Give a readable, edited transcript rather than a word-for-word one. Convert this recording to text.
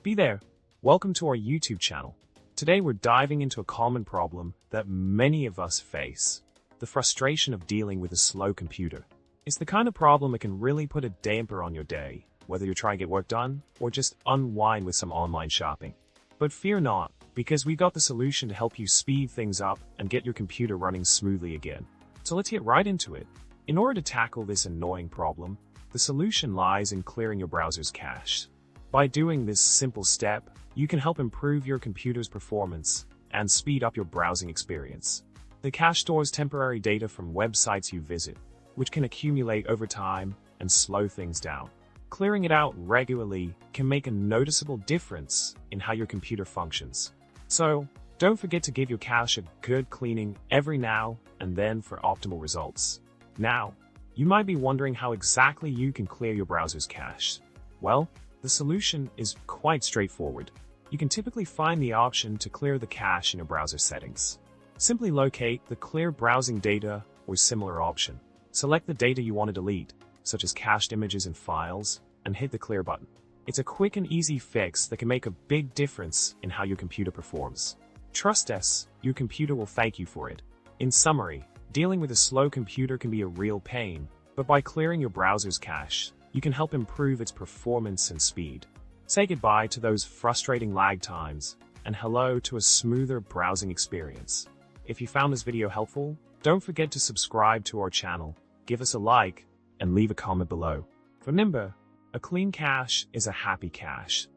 Be there. Welcome to our YouTube channel. Today we're diving into a common problem that many of us face: the frustration of dealing with a slow computer. It's the kind of problem that can really put a damper on your day, whether you're trying to get work done or just unwind with some online shopping. But fear not, because we've got the solution to help you speed things up and get your computer running smoothly again. So let's get right into it. In order to tackle this annoying problem, the solution lies in clearing your browser's cache. By doing this simple step, you can help improve your computer's performance and speed up your browsing experience. The cache stores temporary data from websites you visit, which can accumulate over time and slow things down. Clearing it out regularly can make a noticeable difference in how your computer functions. So, don't forget to give your cache a good cleaning every now and then for optimal results. Now, you might be wondering how exactly you can clear your browser's cache. Well, the solution is quite straightforward. You can typically find the option to clear the cache in your browser settings. Simply locate the Clear Browsing Data or similar option. Select the data you want to delete, such as cached images and files, and hit the Clear button. It's a quick and easy fix that can make a big difference in how your computer performs. Trust us, your computer will thank you for it. In summary, dealing with a slow computer can be a real pain, but by clearing your browser's cache, you can help improve its performance and speed. Say goodbye to those frustrating lag times, and hello to a smoother browsing experience. If you found this video helpful, don't forget to subscribe to our channel, give us a like, and leave a comment below. Remember, a clean cache is a happy cache.